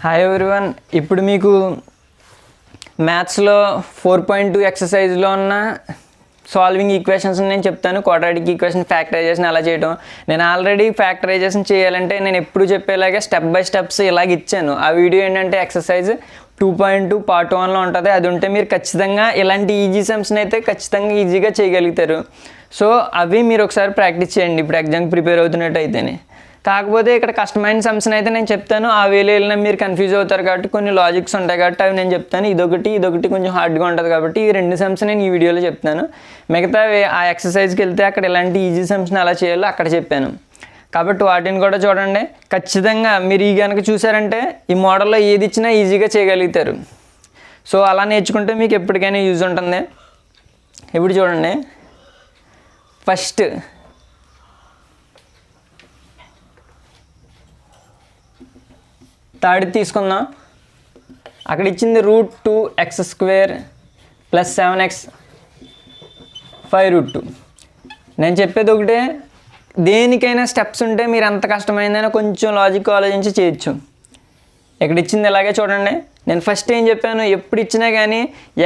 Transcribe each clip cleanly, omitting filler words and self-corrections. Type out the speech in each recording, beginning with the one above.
Hi everyone. ఇప్పుడు మీకు మ్యాథ్స్లో 4.2 ఎక్సర్సైజ్లో ఉన్న సాల్వింగ్ ఈక్వేషన్స్ నేను చెప్తాను. క్వాడ్రాటిక్ ఈక్వేషన్ ఫ్యాక్టరైజేషన్ ఎలా చేయడం. నేను ఆల్రెడీ ఫ్యాక్టరైజేషన్ చేయాలంటే నేను ఎప్పుడు చెప్పేలాగే స్టెప్ బై స్టెప్స్ ఇలాగ ఇచ్చాను. ఆ వీడియో ఏంటంటే ఎక్సర్సైజ్ 2.2 పార్ట్ 1లో ఉంటుంది. అది ఉంటే మీరు ఖచ్చితంగా ఇలాంటి ఈజీ సమ్స్ని అయితే ఖచ్చితంగా ఈజీగా చేయగలుగుతారు. సో అవి మీరు ఒకసారి ప్రాక్టీస్ చేయండి ఇప్పుడు ఎగ్జామ్కి ప్రిపేర్ అవుతున్నట్టు అయితేనే. కాకపోతే ఇక్కడ కష్టమైన సమ్స్ని అయితే నేను చెప్తాను. ఆ వేలో వెళ్ళినా మీరు కన్ఫ్యూజ్ అవుతారు కాబట్టి కొన్ని లాజిక్స్ ఉంటాయి కాబట్టి అవి నేను చెప్తాను. ఇదొకటి కొంచెం హార్డ్గా ఉంటుంది కాబట్టి ఈ రెండు సమ్స్ నేను ఈ వీడియోలో చెప్తాను. మిగతా ఆ ఎక్సర్సైజ్కి వెళ్తే అక్కడ ఎలాంటి ఈజీ సమ్స్ని ఎలా చేయాలో అక్కడ చెప్పాను కాబట్టి వాటిని కూడా చూడండి. ఖచ్చితంగా మీరు ఈ కనుక చూసారంటే ఈ మోడల్లో ఏది ఇచ్చినా ఈజీగా చేయగలుగుతారు. సో అలా నేర్చుకుంటే మీకు ఎప్పటికైనా యూజ్ ఉంటుంది. ఇప్పుడు చూడండి, ఫస్ట్ థర్డ్ తీసుకుందాం. అక్కడ ఇచ్చింది √2x² + 7x 5√2. నేను చెప్పేది ఒకటే, దేనికైనా స్టెప్స్ ఉంటే మీరు ఎంత కష్టమైందైనా కొంచెం లాజిక్ ఆలోచించి చేయొచ్చు. ఇక్కడ ఇచ్చింది ఇలాగే చూడండి. నేను ఫస్ట్ ఏం చెప్పాను, ఎప్పుడు ఇచ్చినా కానీ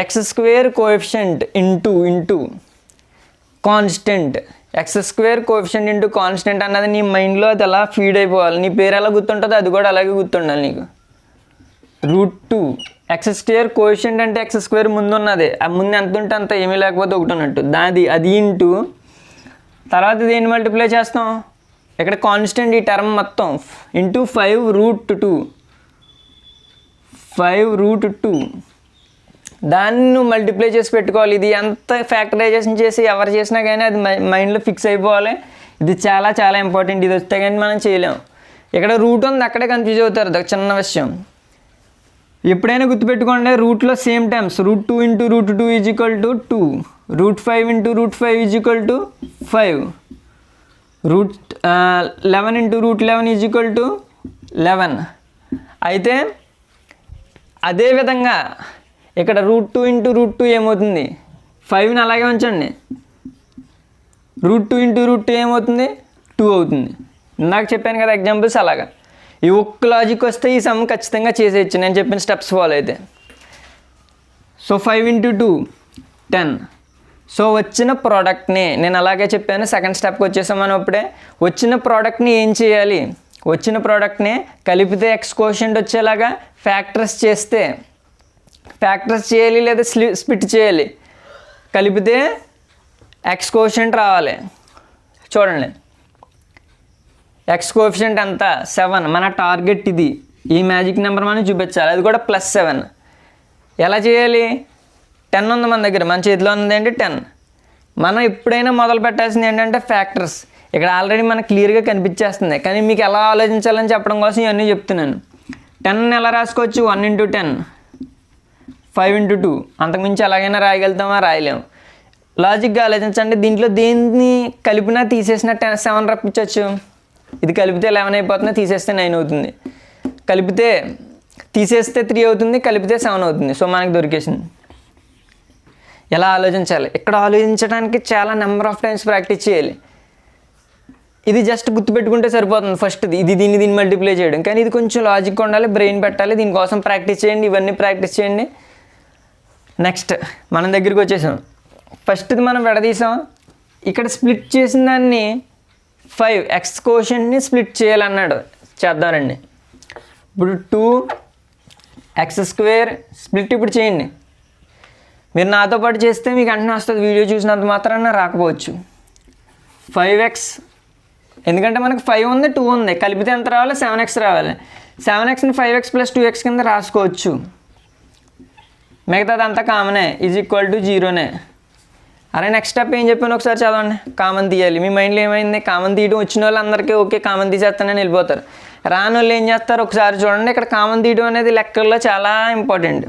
x² coefficient into constant. x² coefficient into constant అన్నది నీ మైండ్లో అది అలా ఫీడ్ అయిపోవాలి. నీ పేరు ఎలా గుర్తుంటుందో అది కూడా అలాగే గుర్తుండాలి నీకు. √2 x² కోఎఫిషియంట్ అంటే x² ముందు ఉన్నది. ఆ ముందు ఎంత ఉంటే అంత, ఏమీ లేకపోతే ఒకటి ఉన్నట్టు అది ఇంటూ తర్వాత దేన్ని మల్టిప్లై చేస్తాం, ఇక్కడ కాన్స్టెంట్ ఈ టర్మ్ మొత్తం ఇంటూ 5√2 దాన్ని నువ్వు మల్టిప్లై చేసి పెట్టుకోవాలి. ఇది ఎంత ఫ్యాక్టరైజేషన్ చేసి ఎవరు చేసినా కానీ అది మైండ్లో ఫిక్స్ అయిపోవాలి. ఇది చాలా చాలా ఇంపార్టెంట్. ఇది వస్తే కానీ మనం చేయలేం. ఇక్కడ రూట్ ఉంది, అక్కడే కన్ఫ్యూజ్ అవుతారు. అది చిన్న విషయం. ఎప్పుడైనా గుర్తుపెట్టుకోండి, రూట్లో సేమ్ టైమ్స్ √2 × √2 = 2, √5 × √5 = 5, √11 × √11 = 11. అయితే అదేవిధంగా ఇక్కడ √2 × √2 ఏమవుతుంది, 5ని అలాగే ఉంచండి. √2 × √2 ఏమవుతుంది, 2 అవుతుంది. ఇందాక చెప్పాను కదా ఎగ్జాంపుల్స్ అలాగా. ఈ ఒక్క లాజిక్ వస్తే ఈ సమ్ ఖచ్చితంగా చేసేయచ్చు నేను చెప్పిన స్టెప్స్ ఫాలో అయితే. సో 5 × 2 10. సో వచ్చిన ప్రోడక్ట్ని నేను అలాగే చెప్పాను. సెకండ్ స్టెప్కి వచ్చేసాం మనం. అప్పుడే వచ్చిన ప్రోడక్ట్ని ఏం చేయాలి, వచ్చిన ప్రోడక్ట్ని కలిపితే ఎక్స్ కోషెంట్ వచ్చేలాగా ఫ్యాక్టర్స్ చేయాలి లేదా స్ప్లిట్ చేయాలి. కలిపితే ఎక్స్ కోషెంట్ రావాలి. చూడండి, ఎక్స్ కోఎఫిషియంట్ ఎంత, 7. మన టార్గెట్ ఇది. ఈ మ్యాజిక్ నెంబర్ మనం చూపించాలి, అది కూడా +7. ఎలా చేయాలి, 10 ఉంది మన దగ్గర, మన చేతిలో ఉంది ఏంటి 10. మనం ఎప్పుడైనా మొదలు పెట్టాల్సింది ఏంటంటే ఫ్యాక్టర్స్. ఇక్కడ ఆల్రెడీ మనకు క్లియర్గా కనిపించేస్తుంది, కానీ మీకు ఎలా ఆలోచించాలని చెప్పడం కోసం ఇవన్నీ చెప్తున్నాను. 10 ఎలా రాసుకోవచ్చు, 1 × 10, 5 × 2. అంతకుమించి ఎలాగైనా రాయగలుగుతామా, రాయలేము. లాజిక్గా ఆలోచించండి. దీంట్లో దేన్ని కలిపినా తీసేసిన 7 రప్పించవచ్చు. ఇది కలిపితే 11 అయిపోతుంది, తీసేస్తే 9 అవుతుంది. కలిపితే తీసేస్తే 3 అవుతుంది, కలిపితే 7 అవుతుంది. సో మనకు దొరికేసింది. ఎలా ఆలోచించాలి, ఇక్కడ ఆలోచించడానికి చాలా నెంబర్ ఆఫ్ టైమ్స్ ప్రాక్టీస్ చేయాలి. ఇది జస్ట్ గుర్తుపెట్టుకుంటే సరిపోతుంది ఫస్ట్ది, ఇది దీన్ని మల్టిప్లై చేయడం. కానీ ఇది కొంచెం లాజిక్ ఉండాలి, బ్రెయిన్ పెట్టాలి. దీనికోసం ప్రాక్టీస్ చేయండి, ఇవన్నీ ప్రాక్టీస్ చేయండి. నెక్స్ట్ మన దగ్గరికి వచ్చేసాం. ఫస్ట్ది మనం విడదీసాం. ఇక్కడ స్ప్లిట్ చేసిన దాన్ని 5 ఎక్స్ కోషెంట్ని స్ప్లిట్ చేయాలన్నాడు. చేద్దామండి. ఇప్పుడు 2x² స్ప్లిట్ ఇప్పుడు చేయండి. మీరు నాతో పాటు చేస్తే మీకు వెంటనే వస్తుంది, వీడియో చూసినంత మాత్రాన రాకపోవచ్చు. 5x, ఎందుకంటే మనకు 5 ఉంది 2 ఉంది, కలిపితే ఎంత రావాలి, 7x రావాలి. 7xని 5x + 2x కింద రాసుకోవచ్చు. మిగతాదంతా కామనే, = 0నే. అరే నెక్స్ట్ స్టెప్ ఏం చెప్పాను ఒకసారి చదవండి. కామన్ తీయాలి. మీ మైండ్లో ఏమైంది, కామన్ తీయడం వచ్చిన వాళ్ళందరికీ ఓకే కామన్ తీసేస్తానని వెళ్ళిపోతారు. రాని వాళ్ళు ఏం చేస్తారు ఒకసారి చూడండి. ఇక్కడ కామన్ తీయడం అనేది లెక్కల్లో చాలా ఇంపార్టెంట్.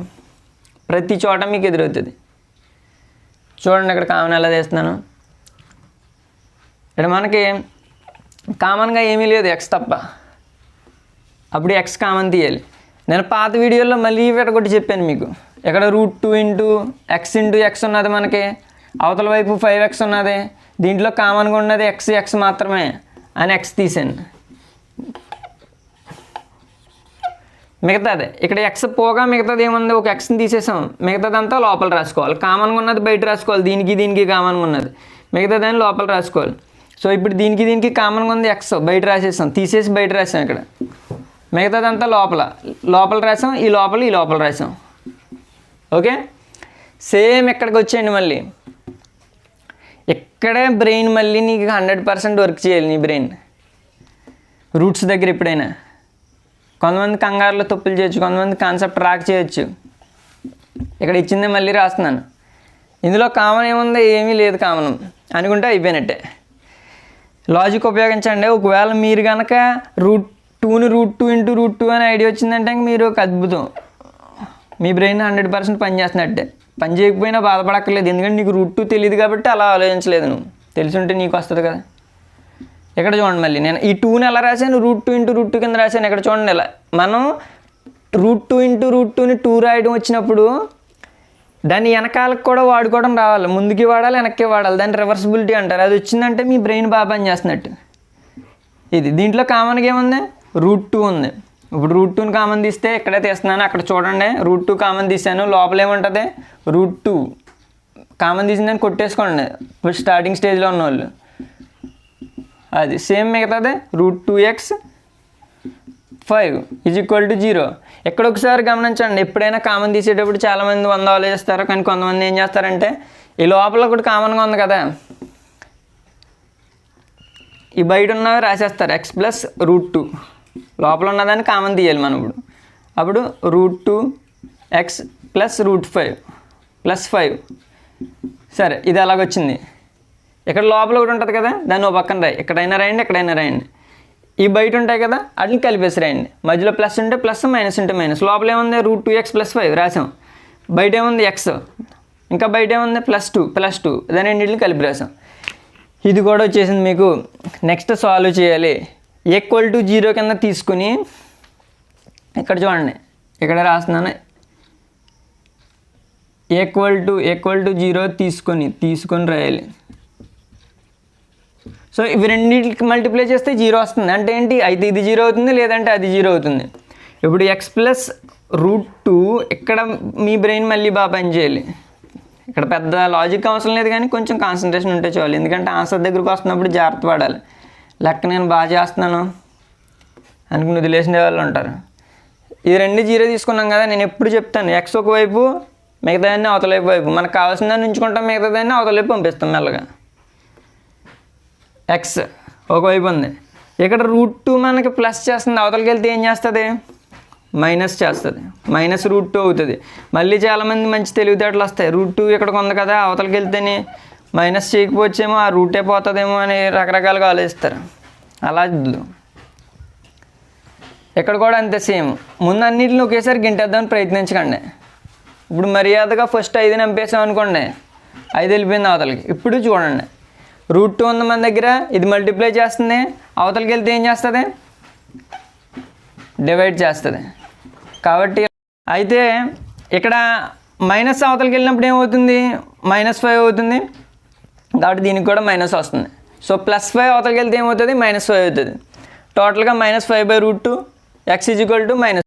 ప్రతి చోట మీకు ఎదురవుతుంది. చూడండి ఇక్కడ కామన్ ఎలా తీస్తున్నాను. ఇక్కడ మనకి కామన్గా ఏమీ లేదు, ఎక్స్ తప్ప. అప్పుడు ఎక్స్ కామన్ తీయాలి. నేను పాత వీడియోలో మళ్ళీ విడగొట్టి చెప్పాను మీకు. ఇక్కడ √2 × x ఉన్నది మనకి, అవతల వైపు 5x ఉన్నది. దీంట్లో కామన్గా ఉన్నది x మాత్రమే అని x తీసాను. మిగతాది ఇక్కడ ఎక్స్ పోగా మిగతాది ఏముంది, ఒక ఎక్స్ని తీసేసాం, మిగతాదంతా లోపల రాసుకోవాలి. కామన్గా ఉన్నది బయట రాసుకోవాలి, దీనికి కామన్గా ఉన్నది, మిగతాదాన్ని లోపల రాసుకోవాలి. సో ఇప్పుడు దీనికి కామన్గా ఉంది ఎక్స్, బయట రాసేసాం, తీసేసి బయట రాసాం. ఇక్కడ మిగతాదంతా లోపల రాసాం, ఈ లోపల రాసాం. ఓకే, సేమ్ ఇక్కడికి వచ్చేయండి. మళ్ళీ ఇక్కడే బ్రెయిన్ మళ్ళీ నీకు 100% వర్క్ చేయాలి. నీ బ్రెయిన్ రూట్స్ దగ్గర ఎప్పుడైనా కొంతమంది కంగారులో తప్పులు చేయొచ్చు, కొంతమంది కాన్సెప్ట్ రాక్ చేయొచ్చు. ఇక్కడ ఇచ్చిందే మళ్ళీ రాస్తున్నాను. ఇందులో కామన్ ఏముంది, ఏమీ లేదు కామన్ అనుకుంటే అయిపోయినట్టే. లాజిక్ ఉపయోగించండి. ఒకవేళ మీరు కనుక రూట్ 2ని √2 అని ఐడియా వచ్చిందంటే మీరు ఒక అద్భుతం, మీ బ్రెయిన్ 100% పని చేస్తున్నట్టే. పని చేయకపోయినా బాధపడక్కర్లేదు, ఎందుకంటే నీకు √2 తెలియదు కాబట్టి అలా ఆలోచించలేదు. నువ్వు తెలిసి ఉంటే నీకు వస్తుంది కదా. ఇక్కడ చూడండి, మళ్ళీ నేను ఈ 2ని ఎలా రాశాను, √2 కింద రాశాను. ఇక్కడ చూడండి, ఇలా మనం √2 ని 2 రాయడం వచ్చినప్పుడు దాన్ని వెనకాలకు కూడా వాడుకోవడం రావాలి, ముందుకి వాడాలి, వెనక్కి వాడాలి. దాన్ని రివర్సిబిలిటీ అంటారు. అది వచ్చిందంటే మీ బ్రెయిన్ బాగా పని చేస్తున్నట్టు. ఇది దీంట్లో కామన్గా ఏముంది, √2 ఉంది. ఇప్పుడు √2ని కామన్ తీస్తే ఇక్కడే తీస్తున్నాను, అక్కడ చూడండి √2 కామన్ తీసాను. లోపల ఏముంటుంది, √2 కామన్ తీసిందని కొట్టేసుకోండి ఇప్పుడు స్టార్టింగ్ స్టేజ్లో ఉన్నవాళ్ళు. అది సేమ్ మిగతాదే √2x 5 = 0. ఎక్కడ ఒకసారి గమనించండి, ఎప్పుడైనా కామన్ తీసేటప్పుడు చాలామంది 100 ఆలోచిస్తారు, కానీ కొంతమంది ఏం చేస్తారంటే ఈ లోపల ఒకటి కామన్గా ఉంది కదా, ఈ బయట ఉన్నవి రాసేస్తారు. x + √2 లోపల ఉన్నదాన్ని కామన్ తీయాలి మనం. అప్పుడు √2x + √5 + 5. సరే, ఇది అలాగొచ్చింది. ఇక్కడ లోపల ఒకటి ఉంటుంది కదా, దాన్ని ఒక పక్కన రాయి, ఎక్కడైనా రాయండి. ఈ బయట ఉంటాయి కదా, వాటిని కలిపేసి రాయండి. మధ్యలో ప్లస్ ఉంటే ప్లస్, మైనస్ ఉంటే మైనస్. లోపల ఏముంది, √2x + 5 రాసాం. బయట ఏముంది, ఎక్స్. ఇంకా బయట ఏముంది, +2 దాని రెండింటిని కలిపి రాసాం. ఇది కూడా వచ్చేసింది మీకు. నెక్స్ట్ సాల్వ్ చేయాలి. =0 కింద తీసుకుని ఇక్కడ చూడండి, ఇక్కడ రాస్తున్నాను. =0 తీసుకొని రాయాలి. సో ఇవి రెండింటికి మల్టిప్లై చేస్తే 0 వస్తుంది. అంటే ఏంటి, అయితే ఇది 0 అవుతుంది, లేదంటే అది 0 అవుతుంది. ఇప్పుడు x + √2 ఇక్కడ మీ బ్రెయిన్ మళ్ళీ బాగా పనిచేయాలి. ఇక్కడ పెద్ద లాజిక్ అవసరం లేదు, కానీ కొంచెం కాన్సన్ట్రేషన్ ఉంటే చాలు. ఎందుకంటే ఆన్సర్ దగ్గరకు వస్తున్నప్పుడు జాగ్రత్త పడాలి. లెక్క నేను బాగా చేస్తున్నాను అనుకుని వదిలేసిన వాళ్ళు ఉంటారు. ఇది 0 తీసుకున్నాం కదా, నేను ఎప్పుడు చెప్తాను x ఒకవైపు, మిగతాదాన్ని అవతల వైపు. మనకు కావాల్సిన దాన్ని ఉంచుకుంటాం, మిగతాదాన్ని అవతల వైపు పంపిస్తాం మెల్లగా. ఎక్స్ ఒకవైపు ఉంది, ఇక్కడ √2 మనకి ప్లస్ చేస్తుంది, అవతలకి వెళ్తే ఏం చేస్తుంది, మైనస్ చేస్తుంది. -√2 అవుతుంది. మళ్ళీ చాలామంది మంచి తెలివితేటలు వస్తాయి. √2 ఇక్కడికి ఉంది కదా, అవతలకి వెళ్తేనే మైనస్ చేయకపోవచ్చేమో, ఆ రూటే పోతుందేమో అని రకరకాలుగా ఆలోచిస్తారు. అలా ఇక్కడ కూడా అంతే సేమ్. ముందు అన్నింటిని ఒకేసారి గింటేద్దామని ప్రయత్నించకండి. ఇప్పుడు మర్యాదగా ఫస్ట్ 5 నింపేసాం అనుకోండి, 5 వెళ్ళిపోయింది అవతలకి. ఇప్పుడు చూడండి, √2 ఉంది మన దగ్గర, ఇది మల్టిప్లై చేస్తుంది, అవతలకి వెళ్తే ఏం చేస్తుంది, డివైడ్ చేస్తుంది. కాబట్టి అయితే ఇక్కడ మైనస్ అవతలకి వెళ్ళినప్పుడు ఏమవుతుంది, -5 అవుతుంది. కాబట్టి దీనికి కూడా మైనస్ వస్తుంది. సో +5 అవతలకి వెళ్తే ఏమవుతుంది, -5 అవుతుంది. టోటల్గా -5/√2 x =